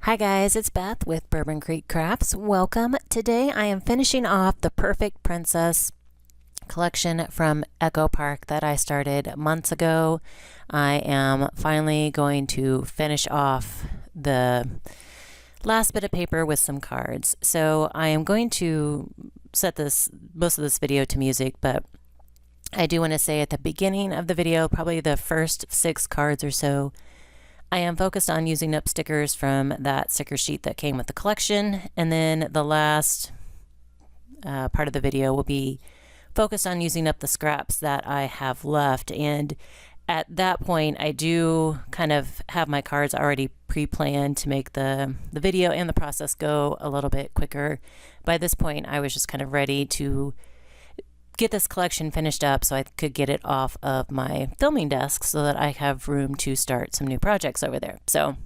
Hi guys, it's Beth with Bourbon Creek Crafts. Welcome. Today I am finishing off the Perfect Princess collection from Echo Park that I started months ago. I am finally going to finish off the last bit of paper with some cards. So I am going to set most of this video to music, but I do want to say at the beginning of the video, probably the first 6 cards or so, I am focused on using up stickers from that sticker sheet that came with the collection, and then the last part of the video will be focused on using up the scraps that I have left. And at that point, I do kind of have my cards already pre-planned to make the video and the process go a little bit quicker. By this point, I was just kind of ready to get this collection finished up so I could get it off of my filming desk so that I have room to start some new projects over there. So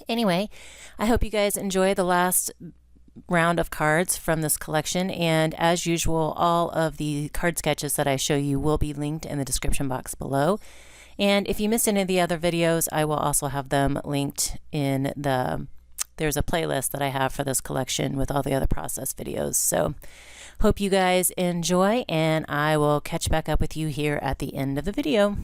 anyway, I hope you guys enjoy the last round of cards from this collection, and as usual, all of the card sketches that I show you will be linked in the description box below. And if you missed any of the other videos, I will also have them linked in there's a playlist that I have for this collection with all the other process videos. So hope you guys enjoy, and I will catch back up with you here at the end of the video.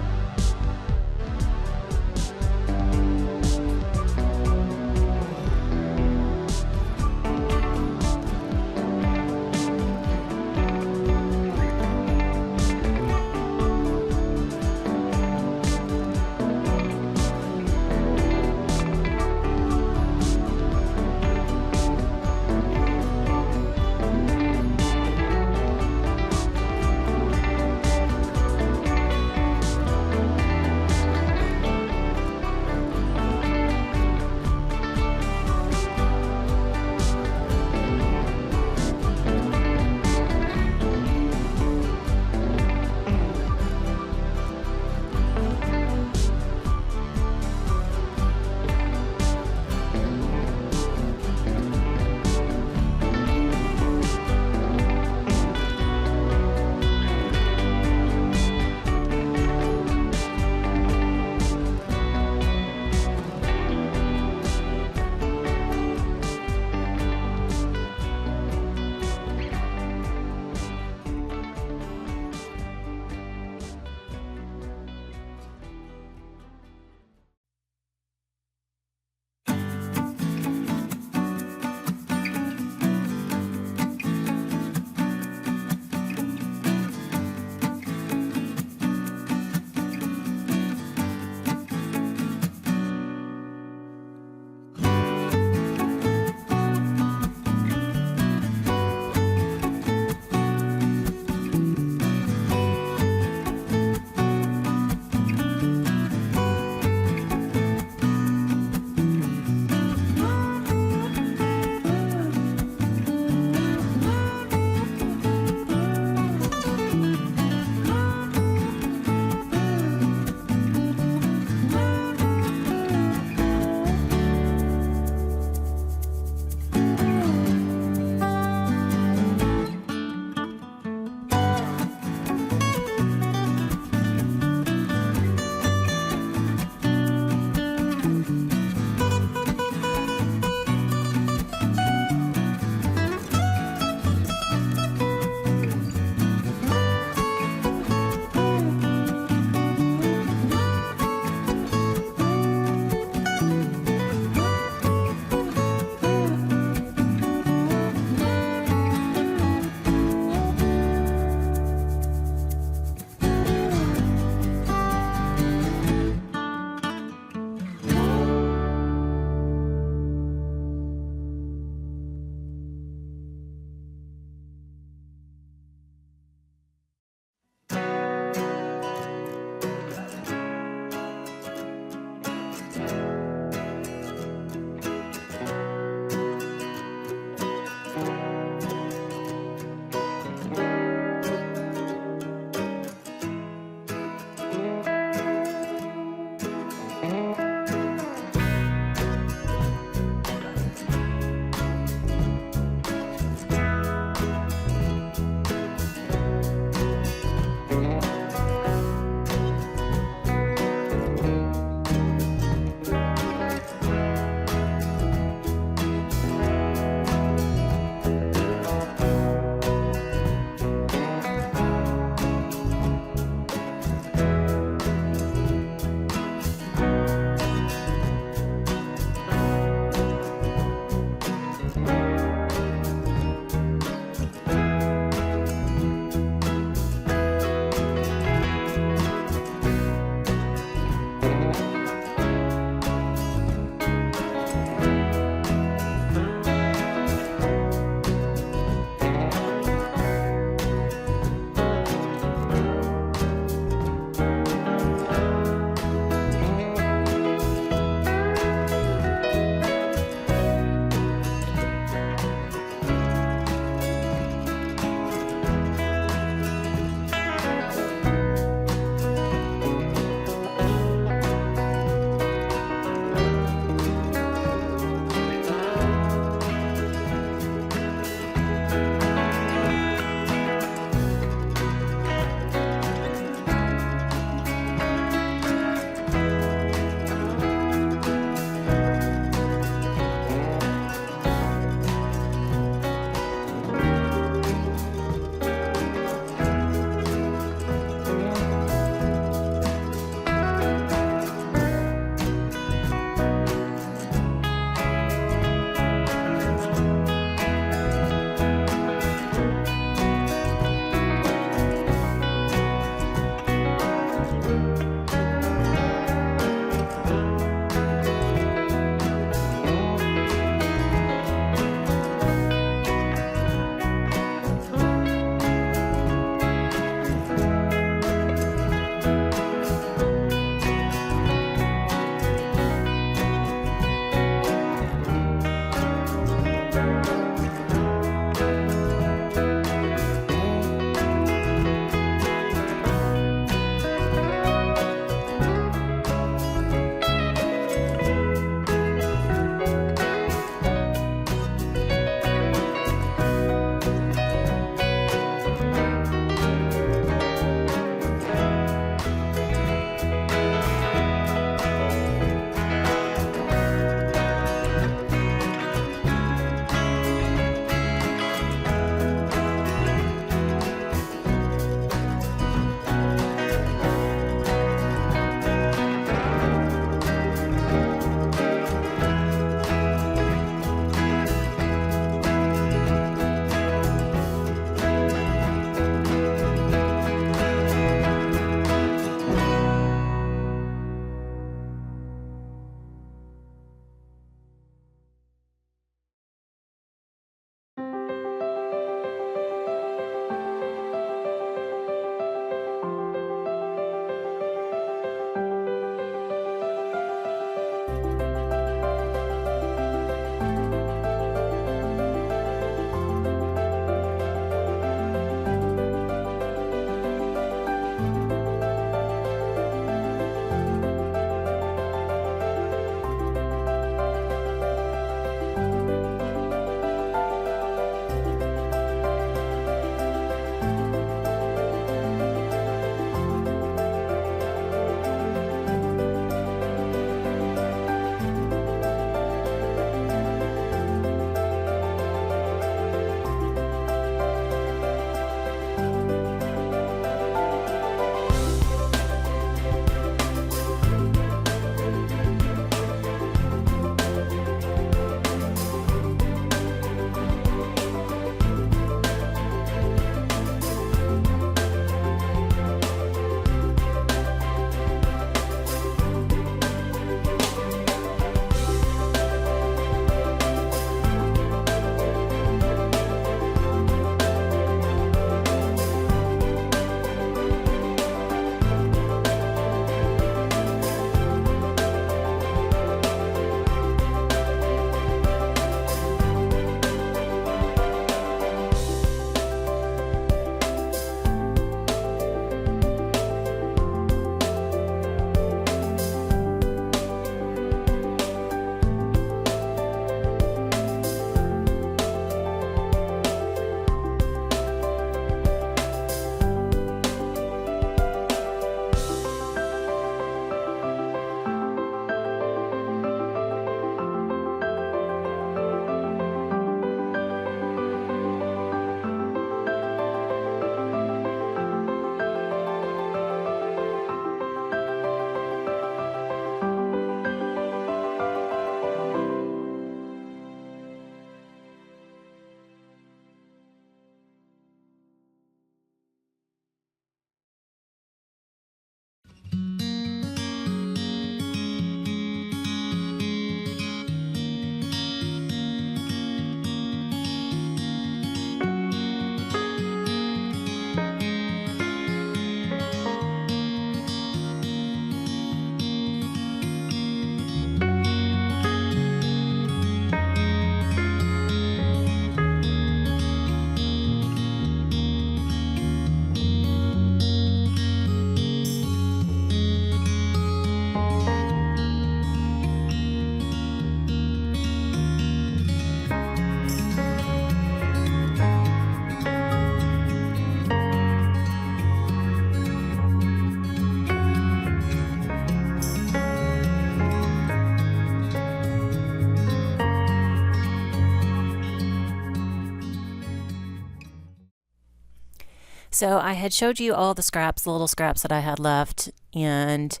So I had showed you all the scraps, the little scraps that I had left, and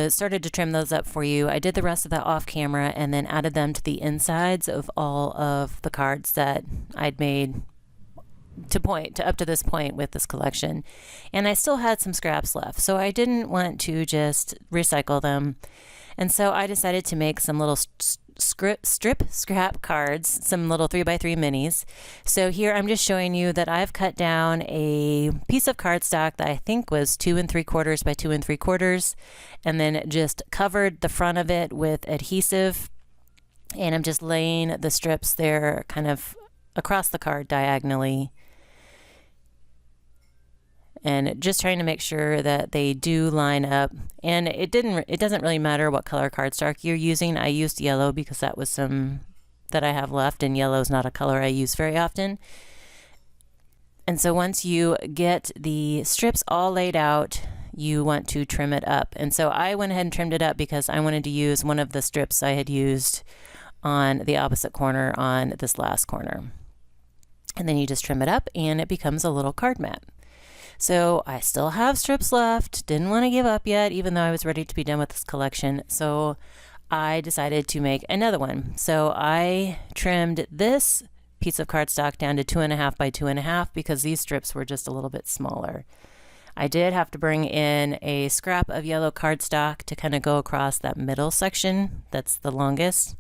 started to trim those up for you. I did the rest of that off camera and then added them to the insides of all of the cards that I'd made up to this point with this collection. And I still had some scraps left, so I didn't want to just recycle them. And so I decided to make some little strip scrap cards, some little 3x3 minis. So here I'm just showing you that I've cut down a piece of cardstock that I think was 2 3/4 by 2 3/4, and then just covered the front of it with adhesive. And I'm just laying the strips there kind of across the card diagonally, and just trying to make sure that they do line up. And it doesn't really matter what color cardstock you're using. I used yellow because that was some that I have left, and yellow is not a color I use very often. And so once you get the strips all laid out, you want to trim it up. And so I went ahead and trimmed it up because I wanted to use one of the strips I had used on the opposite corner on this last corner. And then you just trim it up and it becomes a little card mat. So I still have strips left, didn't want to give up yet, even though I was ready to be done with this collection. So I decided to make another one. So I trimmed this piece of cardstock down to 2.5 by 2.5 because these strips were just a little bit smaller. I did have to bring in a scrap of yellow cardstock to kind of go across that middle section that's the longest.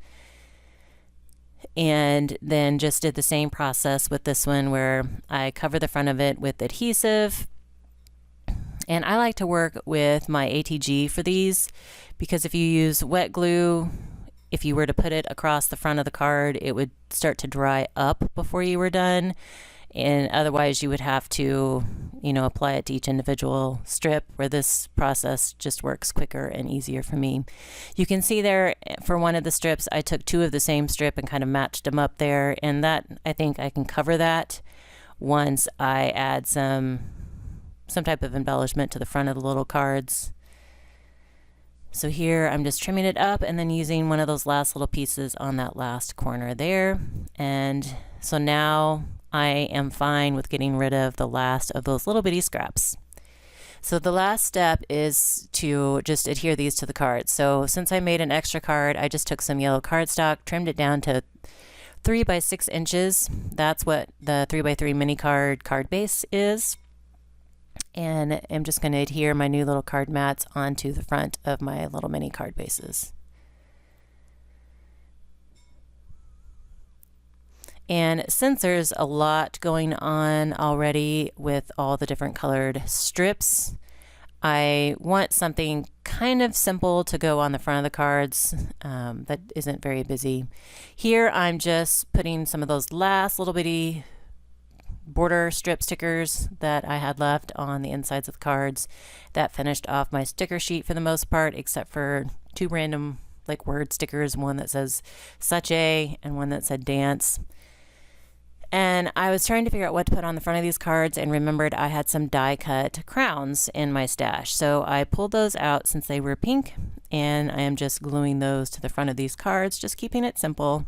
And then just did the same process with this one where I cover the front of it with adhesive. And I like to work with my ATG for these because if you use wet glue, if you were to put it across the front of the card, it would start to dry up before you were done. And otherwise you would have to, apply it to each individual strip, where this process just works quicker and easier for me. You can see there for one of the strips, I took 2 of the same strip and kind of matched them up there. And that, I think I can cover that once I add some type of embellishment to the front of the little cards. So here I'm just trimming it up and then using one of those last little pieces on that last corner there. And so now I am fine with getting rid of the last of those little bitty scraps. So the last step is to just adhere these to the card. So since I made an extra card, I just took some yellow cardstock, trimmed it down to 3 by 6 inches. That's what the 3x3 mini card base is. And I'm just going to adhere my new little card mats onto the front of my little mini card bases. And since there's a lot going on already with all the different colored strips, I want something kind of simple to go on the front of the cards that isn't very busy. Here I'm just putting some of those last little bitty border strip stickers that I had left on the insides of the cards. That finished off my sticker sheet for the most part, except for 2 random word stickers, one that says "Such-a" and one that said "Dance." And I was trying to figure out what to put on the front of these cards and remembered I had some die cut crowns in my stash. So I pulled those out since they were pink, and I am just gluing those to the front of these cards, just keeping it simple.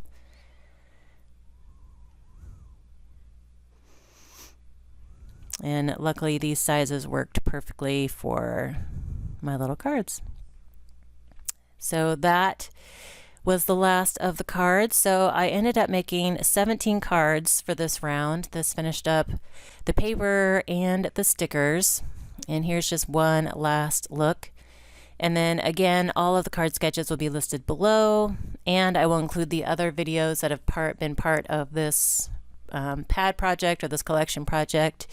And luckily these sizes worked perfectly for my little cards. So that was the last of the cards. So I ended up making 17 cards for this round. This finished up the paper and the stickers. And here's just one last look. And then again, all of the card sketches will be listed below, and I will include the other videos that have been part of this pad project or this collection project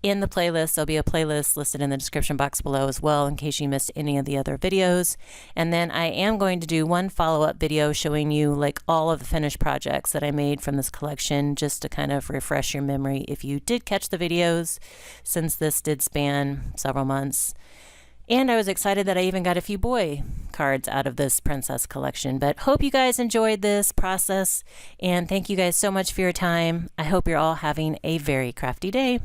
in the playlist. There'll be a playlist listed in the description box below as well in case you missed any of the other videos. And then I am going to do one follow-up video showing you all of the finished projects that I made from this collection, just to kind of refresh your memory if you did catch the videos, since this did span several months. And I was excited that I even got a few boy cards out of this princess collection. But hope you guys enjoyed this process, and thank you guys so much for your time. I hope you're all having a very crafty day.